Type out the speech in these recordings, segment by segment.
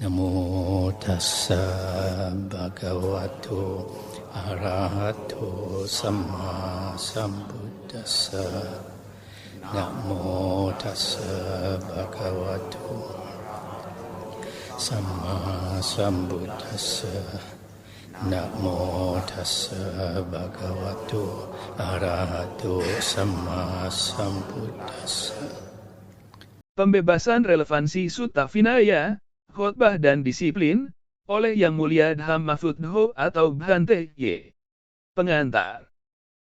Namo tassa bhagavato arahato samma sambuddhassa. Namo tassa bhagavato samma sambuddhassa. Namo tassa bhagavato arahato samma sambuddhassa. Pembebasan relevansi Sutta Vinaya, khotbah dan disiplin, oleh Yang Mulia Dhamma Buddha atau Bhante Y. Pengantar.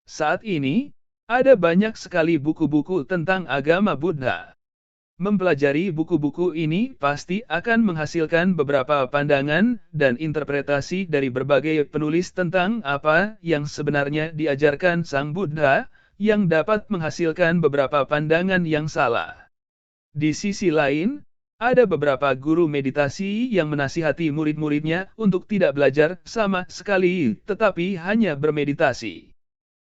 Saat ini, ada banyak sekali buku-buku tentang agama Buddha. Mempelajari buku-buku ini pasti akan menghasilkan beberapa pandangan dan interpretasi dari berbagai penulis tentang apa yang sebenarnya diajarkan Sang Buddha, yang dapat menghasilkan beberapa pandangan yang salah. Di sisi lain, ada beberapa guru meditasi yang menasihati murid-muridnya untuk tidak belajar sama sekali, tetapi hanya bermeditasi.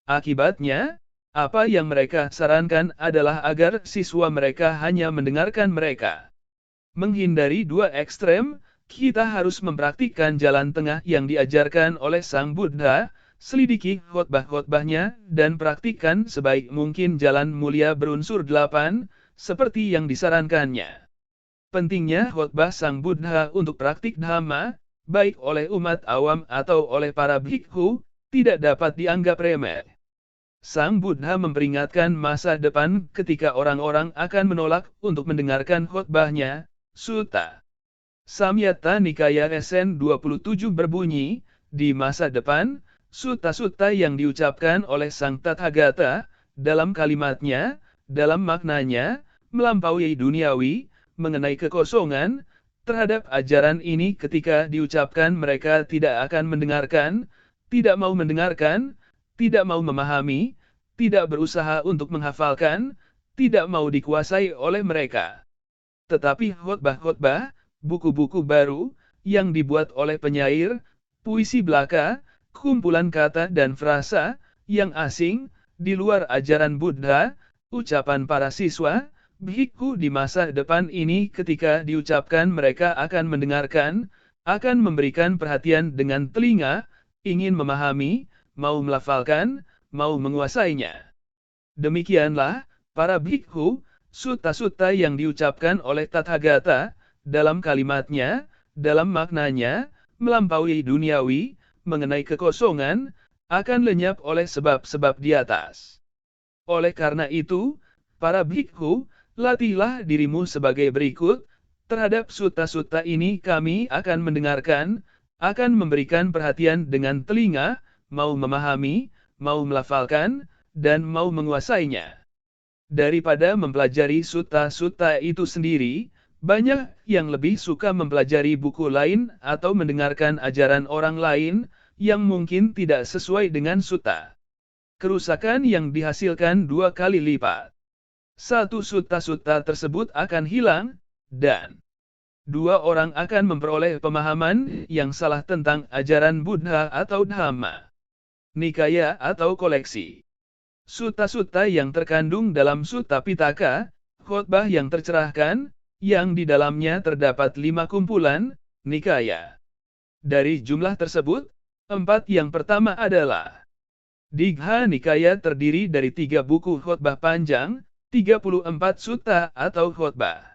Akibatnya, apa yang mereka sarankan adalah agar siswa mereka hanya mendengarkan mereka. Menghindari dua ekstrem, kita harus mempraktikkan jalan tengah yang diajarkan oleh Sang Buddha, selidiki khotbah-khotbahnya, dan praktikkan sebaik mungkin jalan mulia berunsur 8, seperti yang disarankannya. Pentingnya khotbah Sang Buddha untuk praktik Dhamma, baik oleh umat awam atau oleh para bhikkhu, tidak dapat dianggap remeh. Sang Buddha memperingatkan masa depan ketika orang-orang akan menolak untuk mendengarkan khotbahnya. Sutta Samyutta Nikaya SN 27 berbunyi, di masa depan, sutta-sutta yang diucapkan oleh Sang Tathagata, dalam kalimatnya, dalam maknanya, melampaui duniawi, mengenai kekosongan, terhadap ajaran ini ketika diucapkan mereka tidak akan mendengarkan, tidak mau mendengarkan, tidak mau memahami, tidak berusaha untuk menghafalkan, tidak mau dikuasai oleh mereka. Tetapi khotbah-khotbah, buku-buku baru, yang dibuat oleh penyair, puisi belaka, kumpulan kata dan frasa, yang asing, di luar ajaran Buddha, ucapan para siswa, bhikkhu di masa depan ini ketika diucapkan mereka akan mendengarkan, akan memberikan perhatian dengan telinga, ingin memahami, mau melafalkan, mau menguasainya. Demikianlah, para bhikkhu, sutta-sutta yang diucapkan oleh Tathagata, dalam kalimatnya, dalam maknanya, melampaui duniawi, mengenai kekosongan, akan lenyap oleh sebab-sebab di atas. Oleh karena itu, para bhikkhu, latihlah dirimu sebagai berikut, terhadap sutta-sutta ini kami akan mendengarkan, akan memberikan perhatian dengan telinga, mau memahami, mau melafalkan, dan mau menguasainya. Daripada mempelajari sutta-sutta itu sendiri, banyak yang lebih suka mempelajari buku lain atau mendengarkan ajaran orang lain, yang mungkin tidak sesuai dengan sutta. Kerusakan yang dihasilkan 2 kali lipat. 1. Sutta-sutta tersebut akan hilang, dan 2. Orang akan memperoleh pemahaman yang salah tentang ajaran Buddha atau Dhamma. Nikaya atau koleksi. Sutta-sutta yang terkandung dalam Sutta Pitaka, khotbah yang tercerahkan, yang di dalamnya terdapat 5 kumpulan, nikaya. Dari jumlah tersebut, 4 yang pertama adalah Digha Nikaya terdiri dari 3 buku khotbah panjang, 34 sutta atau khotbah.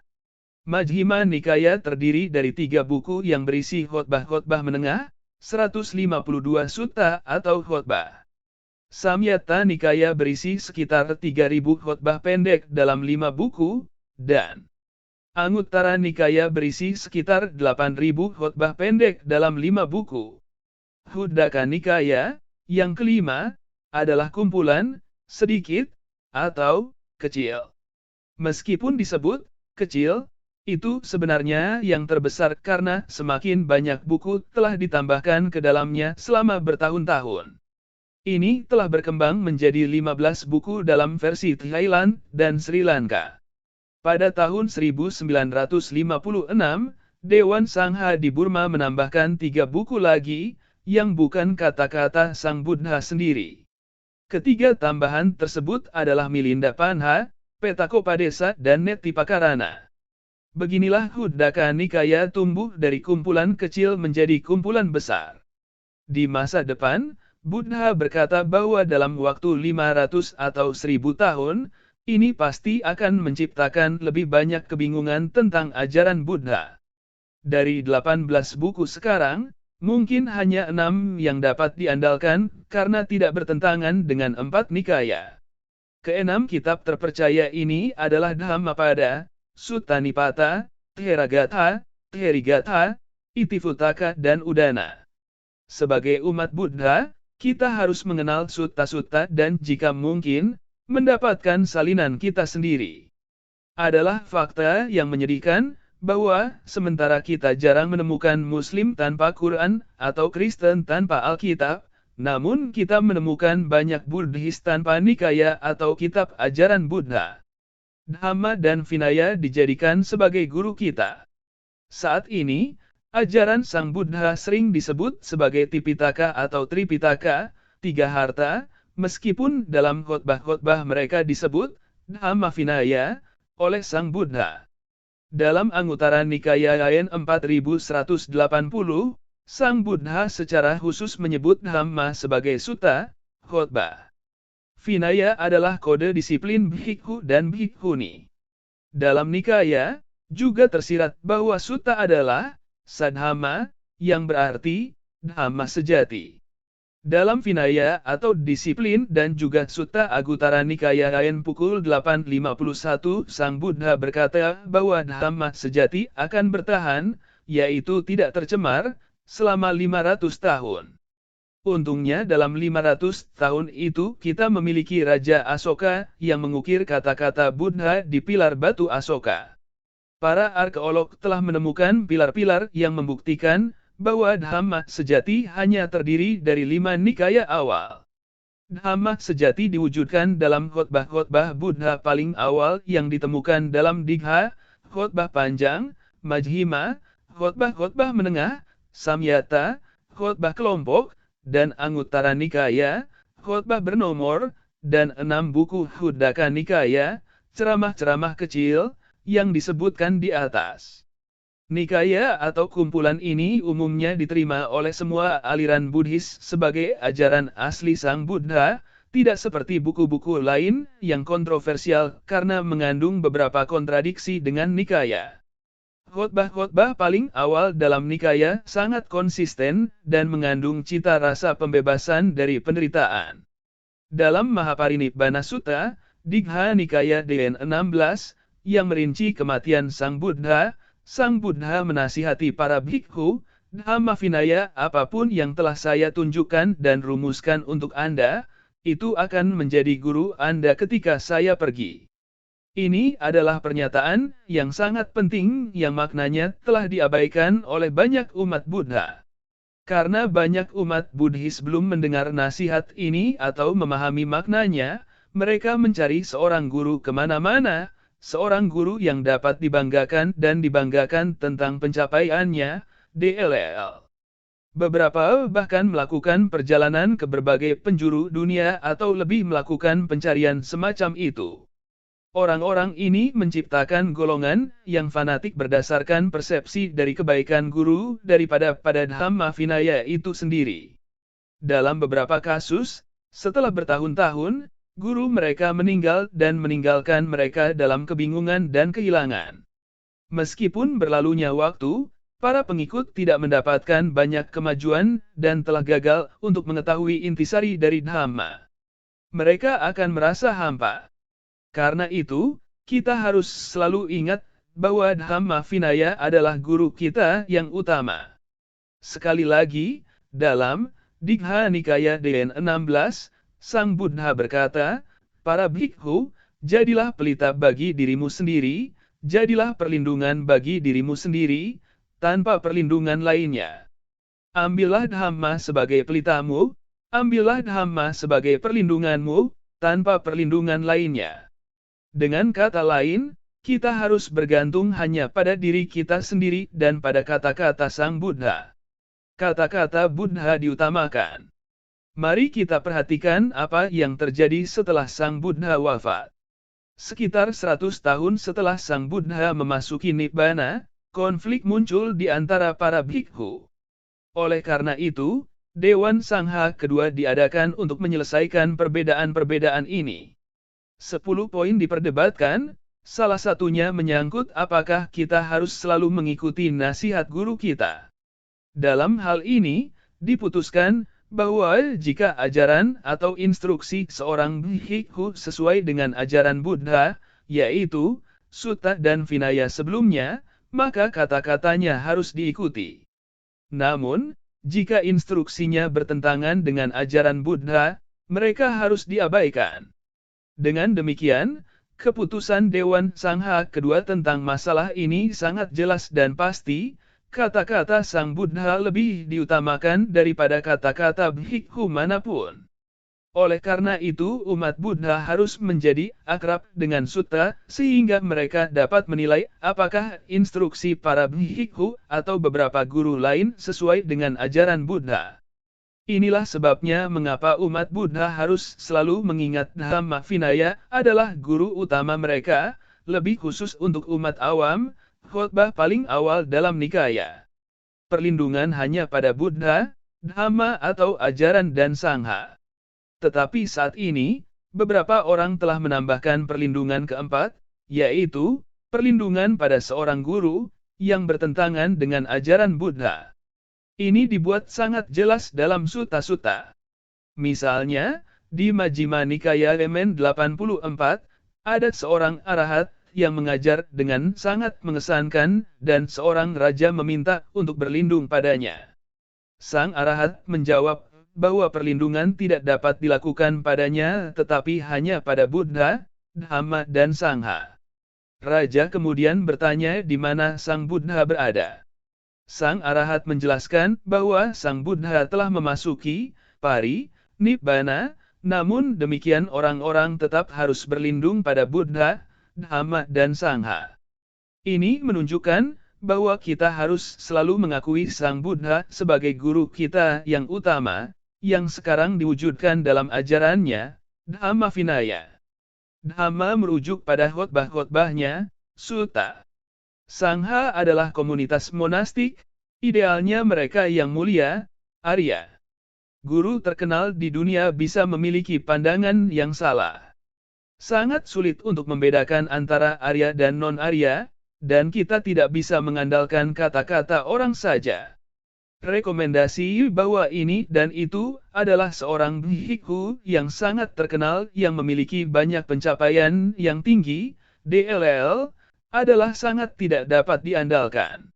Majjhima Nikaya terdiri dari 3 buku yang berisi khotbah-khotbah menengah, 152 sutta atau khotbah. Samyutta Nikaya berisi sekitar 3000 khotbah pendek dalam 5 buku, dan Anguttara Nikaya berisi sekitar 8000 khotbah pendek dalam 5 buku. Huddaka Nikaya, yang kelima, adalah kumpulan, sedikit, atau kecil. Meskipun disebut kecil, itu sebenarnya yang terbesar karena semakin banyak buku telah ditambahkan ke dalamnya selama bertahun-tahun. Ini telah berkembang menjadi 15 buku dalam versi Thailand dan Sri Lanka. Pada tahun 1956, Dewan Sangha di Burma menambahkan 3 buku lagi, yang bukan kata-kata Sang Buddha sendiri. Ketiga tambahan tersebut adalah Milinda Panha, Petakopadesa dan Netipakarana. Beginilah Huddaka Nikaya tumbuh dari kumpulan kecil menjadi kumpulan besar. Di masa depan, Buddha berkata bahwa dalam waktu 500 atau 1000 tahun, ini pasti akan menciptakan lebih banyak kebingungan tentang ajaran Buddha. Dari 18 buku sekarang, mungkin hanya 6 yang dapat diandalkan karena tidak bertentangan dengan 4 nikaya. Keenam kitab terpercaya ini adalah Dhammapada, Sutta Nipata, Theragatha, Therigatha, Itivuttaka dan Udana. Sebagai umat Buddha, kita harus mengenal sutta-sutta dan jika mungkin, mendapatkan salinan kita sendiri. Adalah fakta yang menyedihkan, bahwa sementara kita jarang menemukan Muslim tanpa Quran atau Kristen tanpa Alkitab, namun kita menemukan banyak Buddhis tanpa Nikaya atau kitab ajaran Buddha. Dhamma dan Vinaya dijadikan sebagai guru kita. Saat ini, ajaran Sang Buddha sering disebut sebagai Tipitaka atau Tripitaka, tiga harta, meskipun dalam khotbah-khotbah mereka disebut Dhamma Vinaya oleh Sang Buddha. Dalam Anguttara Nikaya Lain 4180, Sang Buddha secara khusus menyebut Dhamma sebagai sutta, khotbah. Vinaya adalah kode disiplin bhikkhu dan bhikkhuni. Dalam Nikaya, juga tersirat bahwa sutta adalah sadhamma, yang berarti dhamma sejati. Dalam Vinaya atau disiplin dan juga Sutta Anguttara Nikaya Lain pukul 8.51 Sang Buddha berkata bahwa dhamma sejati akan bertahan, yaitu tidak tercemar, selama 500 tahun. Untungnya dalam 500 tahun itu kita memiliki Raja Asoka yang mengukir kata-kata Buddha di pilar batu Asoka. Para arkeolog telah menemukan pilar-pilar yang membuktikan bahwa Dhamma sejati hanya terdiri dari 5 nikaya awal. Dhamma sejati diwujudkan dalam khotbah-khotbah Buddha paling awal yang ditemukan dalam Digha, khotbah panjang, Majjhima, khotbah-khotbah menengah, Samyata, khotbah kelompok, dan Anguttara Nikaya, khotbah bernomor, dan 6 buku Huddaka Nikaya, ceramah-ceramah kecil, yang disebutkan di atas. Nikaya atau kumpulan ini umumnya diterima oleh semua aliran Buddhis sebagai ajaran asli Sang Buddha, tidak seperti buku-buku lain yang kontroversial karena mengandung beberapa kontradiksi dengan Nikaya. Khotbah-khotbah paling awal dalam Nikaya sangat konsisten dan mengandung cita rasa pembebasan dari penderitaan. Dalam Mahaparinibbana Sutta, Digha Nikaya DN 16, yang merinci kematian Sang Buddha menasihati para bhikkhu, Dhamma Vinaya apapun yang telah saya tunjukkan dan rumuskan untuk Anda, itu akan menjadi guru Anda ketika saya pergi. Ini adalah pernyataan yang sangat penting yang maknanya telah diabaikan oleh banyak umat Buddha. Karena banyak umat Buddhis belum mendengar nasihat ini atau memahami maknanya, mereka mencari seorang guru kemana-mana, seorang guru yang dapat dibanggakan dan dibanggakan tentang pencapaiannya, DLL. Beberapa bahkan melakukan perjalanan ke berbagai penjuru dunia atau lebih melakukan pencarian semacam itu. Orang-orang ini menciptakan golongan yang fanatik berdasarkan persepsi dari kebaikan guru daripada pada Dhamma Vinaya itu sendiri. Dalam beberapa kasus, setelah bertahun-tahun, guru mereka meninggal dan meninggalkan mereka dalam kebingungan dan kehilangan. Meskipun berlalunya waktu, para pengikut tidak mendapatkan banyak kemajuan dan telah gagal untuk mengetahui intisari dari Dhamma. Mereka akan merasa hampa. Karena itu, kita harus selalu ingat bahwa Dhamma Vinaya adalah guru kita yang utama. Sekali lagi, dalam Digha Nikaya DN 16, Sang Buddha berkata, para bhikkhu, jadilah pelita bagi dirimu sendiri, jadilah perlindungan bagi dirimu sendiri, tanpa perlindungan lainnya. Ambillah Dhamma sebagai pelitamu, ambillah Dhamma sebagai perlindunganmu, tanpa perlindungan lainnya. Dengan kata lain, kita harus bergantung hanya pada diri kita sendiri dan pada kata-kata Sang Buddha. Kata-kata Buddha diutamakan. Mari kita perhatikan apa yang terjadi setelah Sang Buddha wafat. Sekitar 100 tahun setelah Sang Buddha memasuki Nibbana, konflik muncul di antara para bhikkhu. Oleh karena itu, Dewan Sangha kedua diadakan untuk menyelesaikan perbedaan-perbedaan ini. 10 poin diperdebatkan, salah satunya menyangkut apakah kita harus selalu mengikuti nasihat guru kita. Dalam hal ini, diputuskan bahwa jika ajaran atau instruksi seorang bhikkhu sesuai dengan ajaran Buddha, yaitu sutta dan vinaya sebelumnya, maka kata-katanya harus diikuti. Namun, jika instruksinya bertentangan dengan ajaran Buddha, mereka harus diabaikan. Dengan demikian, keputusan Dewan Sangha kedua tentang masalah ini sangat jelas dan pasti. Kata-kata Sang Buddha lebih diutamakan daripada kata-kata bhikkhu manapun. Oleh karena itu, umat Buddha harus menjadi akrab dengan sutta, sehingga mereka dapat menilai apakah instruksi para bhikkhu atau beberapa guru lain sesuai dengan ajaran Buddha. Inilah sebabnya mengapa umat Buddha harus selalu mengingat Dhamma Vinaya adalah guru utama mereka, lebih khusus untuk umat awam. Khotbah paling awal dalam Nikaya. Perlindungan hanya pada Buddha, Dhamma atau ajaran dan Sangha. Tetapi saat ini, beberapa orang telah menambahkan perlindungan keempat, yaitu perlindungan pada seorang guru yang bertentangan dengan ajaran Buddha. Ini dibuat sangat jelas dalam sutta-sutta. Misalnya, di Majjhima Nikaya Elemen 84, ada seorang arahat yang mengajar dengan sangat mengesankan, dan seorang raja meminta untuk berlindung padanya. Sang arahat menjawab bahwa perlindungan tidak dapat dilakukan padanya tetapi hanya pada Buddha, Dhamma dan Sangha. Raja kemudian bertanya di mana Sang Buddha berada. Sang arahat menjelaskan bahwa Sang Buddha telah memasuki pari Nibbana, namun demikian orang-orang tetap harus berlindung pada Buddha, Dhamma dan Sangha. Ini menunjukkan bahwa kita harus selalu mengakui Sang Buddha sebagai guru kita yang utama, yang sekarang diwujudkan dalam ajarannya, Dhamma Vinaya. Dhamma merujuk pada khotbah-khotbahnya, sutta. Sangha adalah komunitas monastik, idealnya mereka yang mulia, Arya. Guru terkenal di dunia bisa memiliki pandangan yang salah. Sangat sulit untuk membedakan antara Arya dan non-Arya, dan kita tidak bisa mengandalkan kata-kata orang saja. Rekomendasi bahwa ini dan itu adalah seorang bhikkhu yang sangat terkenal yang memiliki banyak pencapaian yang tinggi, DLL, adalah sangat tidak dapat diandalkan.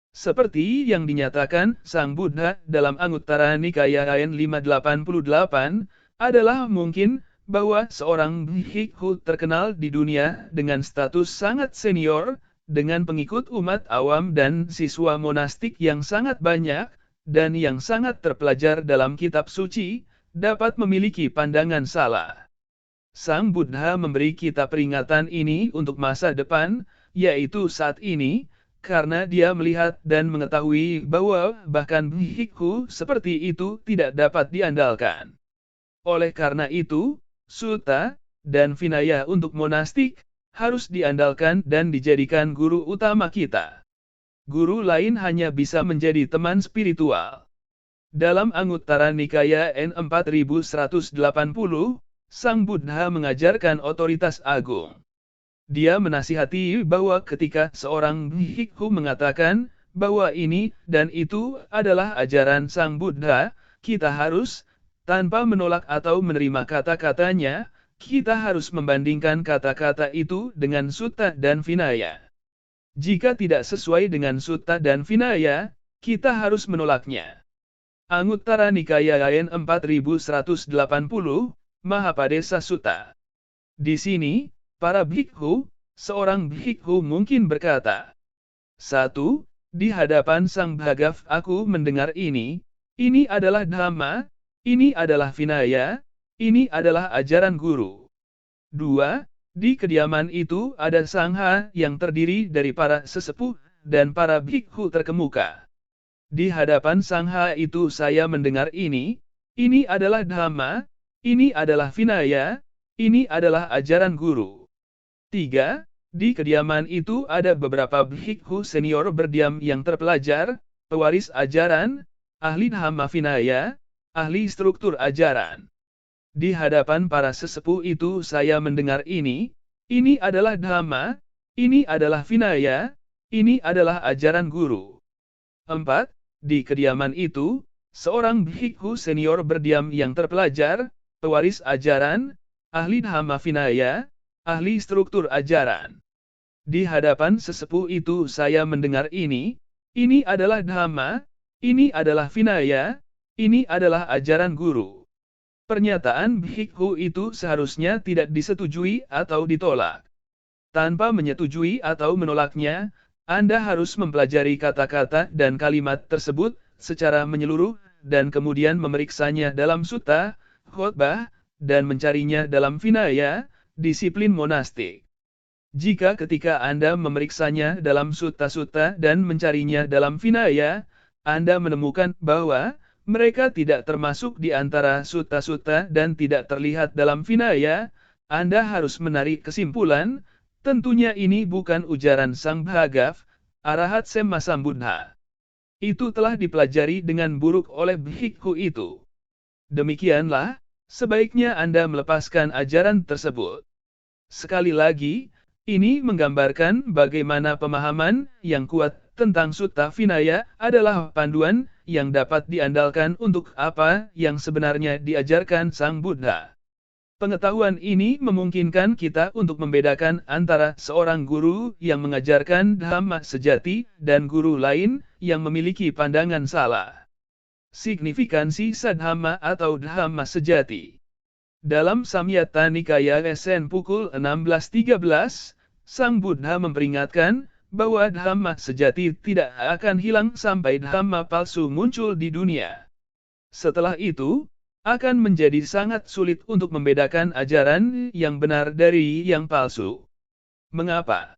Seperti yang dinyatakan Sang Buddha dalam Anguttara Nikaya Ayan 588, adalah mungkin bahwa seorang bhikkhu terkenal di dunia dengan status sangat senior, dengan pengikut umat awam dan siswa monastik yang sangat banyak, dan yang sangat terpelajar dalam kitab suci, dapat memiliki pandangan salah. Sang Buddha memberi kita peringatan ini untuk masa depan, yaitu saat ini, karena dia melihat dan mengetahui bahwa bahkan bhikkhu seperti itu tidak dapat diandalkan. Oleh karena itu, sutta dan vinaya untuk monastik harus diandalkan dan dijadikan guru utama kita. Guru lain hanya bisa menjadi teman spiritual. Dalam Anguttara Nikaya N4180, Sang Buddha mengajarkan otoritas agung. Dia menasihati bahwa ketika seorang bhikkhu mengatakan bahwa ini dan itu adalah ajaran Sang Buddha, kita harus, tanpa menolak atau menerima kata-katanya, kita harus membandingkan kata-kata itu dengan sutta dan vinaya. Jika tidak sesuai dengan sutta dan vinaya, kita harus menolaknya. Anguttara Nikaya Ayan 4180, Mahapadesa Sutta. Di sini, para bhikkhu, seorang bhikkhu mungkin berkata, 1. Di hadapan Sang Bhagav aku mendengar ini adalah Dhamma, ini adalah vinaya, ini adalah ajaran guru. 2. Di kediaman itu ada Sangha yang terdiri dari para sesepuh dan para bhikkhu terkemuka. Di hadapan Sangha itu saya mendengar ini adalah Dhamma, ini adalah vinaya, ini adalah ajaran guru. 3. Di kediaman itu ada beberapa bhikhu senior berdiam yang terpelajar, pewaris ajaran, ahli dhamma vinaya, ahli struktur ajaran. Di hadapan para sesepuh itu saya mendengar ini adalah dhamma, ini adalah vinaya, ini adalah ajaran guru. 4. Di kediaman itu, seorang bhikhu senior berdiam yang terpelajar, pewaris ajaran, ahli dhamma vinaya, ahli struktur ajaran. Di hadapan sesepuh itu saya mendengar ini adalah dhamma, ini adalah vinaya, ini adalah ajaran guru. Pernyataan bhikhu itu seharusnya tidak disetujui atau ditolak. Tanpa menyetujui atau menolaknya, Anda harus mempelajari kata-kata dan kalimat tersebut secara menyeluruh dan kemudian memeriksanya dalam sutta, khotbah, dan mencarinya dalam vinaya, disiplin monastik. Jika ketika Anda memeriksanya dalam sutta-sutta dan mencarinya dalam vinaya, Anda menemukan bahwa mereka tidak termasuk di antara sutta-sutta dan tidak terlihat dalam vinaya, Anda harus menarik kesimpulan, tentunya ini bukan ujaran Sang Bhagav, Arahat Semmasambuddha. Itu telah dipelajari dengan buruk oleh bhikhu itu. Demikianlah, sebaiknya Anda melepaskan ajaran tersebut. Sekali lagi, ini menggambarkan bagaimana pemahaman yang kuat tentang sutta vinaya adalah panduan yang dapat diandalkan untuk apa yang sebenarnya diajarkan Sang Buddha. Pengetahuan ini memungkinkan kita untuk membedakan antara seorang guru yang mengajarkan dhamma sejati dan guru lain yang memiliki pandangan salah. Signifikansi sadhamma atau dhamma sejati. Dalam Samyutta Nikaya SN pukul 16.13, Sang Buddha memperingatkan bahwa dhamma sejati tidak akan hilang sampai dhamma palsu muncul di dunia. Setelah itu, akan menjadi sangat sulit untuk membedakan ajaran yang benar dari yang palsu. Mengapa?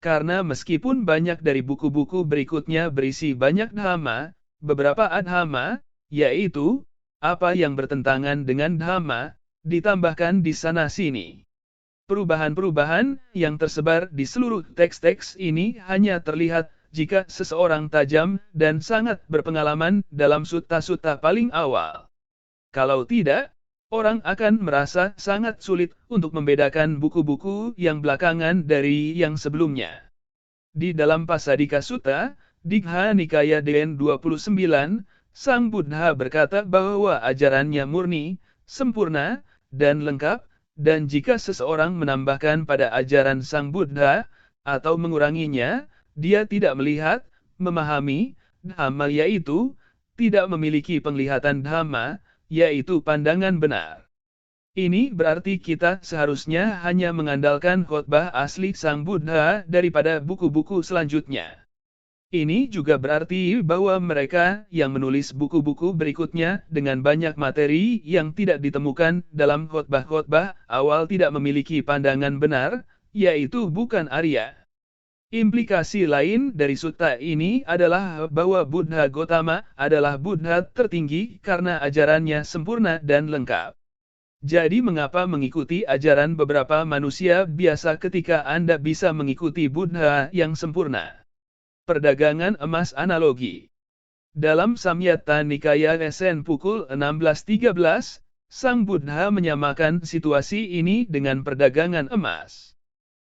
Karena meskipun banyak dari buku-buku berikutnya berisi banyak dhamma, beberapa adhamma, yaitu apa yang bertentangan dengan dhamma, ditambahkan di sana-sini. Perubahan-perubahan yang tersebar di seluruh teks-teks ini hanya terlihat jika seseorang tajam dan sangat berpengalaman dalam sutta-sutta paling awal. Kalau tidak, orang akan merasa sangat sulit untuk membedakan buku-buku yang belakangan dari yang sebelumnya. Di dalam Pasadika Sutta, Digha Nikaya DN 29, Sang Buddha berkata bahwa ajarannya murni, sempurna, dan lengkap, dan jika seseorang menambahkan pada ajaran Sang Buddha, atau menguranginya, dia tidak melihat, memahami, dhamma yaitu, tidak memiliki penglihatan dhamma, yaitu pandangan benar. Ini berarti kita seharusnya hanya mengandalkan khotbah asli Sang Buddha daripada buku-buku selanjutnya. Ini juga berarti bahwa mereka yang menulis buku-buku berikutnya dengan banyak materi yang tidak ditemukan dalam khotbah-khotbah awal tidak memiliki pandangan benar, yaitu bukan Arya. Implikasi lain dari sutta ini adalah bahwa Buddha Gotama adalah Buddha tertinggi karena ajarannya sempurna dan lengkap. Jadi mengapa mengikuti ajaran beberapa manusia biasa ketika Anda bisa mengikuti Buddha yang sempurna? Perdagangan emas analogi. Dalam Samyutta Nikaya SN pukul 16.13, Sang Buddha menyamakan situasi ini dengan perdagangan emas.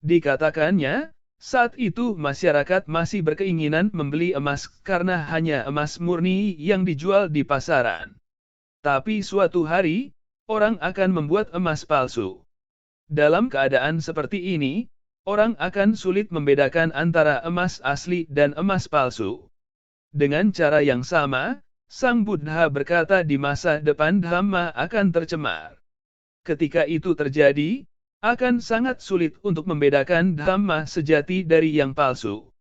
Dikatakannya, saat itu masyarakat masih berkeinginan membeli emas karena hanya emas murni yang dijual di pasaran. Tapi suatu hari, orang akan membuat emas palsu. Dalam keadaan seperti ini, orang akan sulit membedakan antara emas asli dan emas palsu. Dengan cara yang sama, Sang Buddha berkata di masa depan dhamma akan tercemar. Ketika itu terjadi, akan sangat sulit untuk membedakan dhamma sejati dari yang palsu.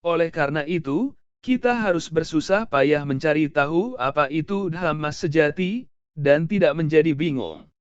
Oleh karena itu, kita harus bersusah payah mencari tahu apa itu dhamma sejati, dan tidak menjadi bingung.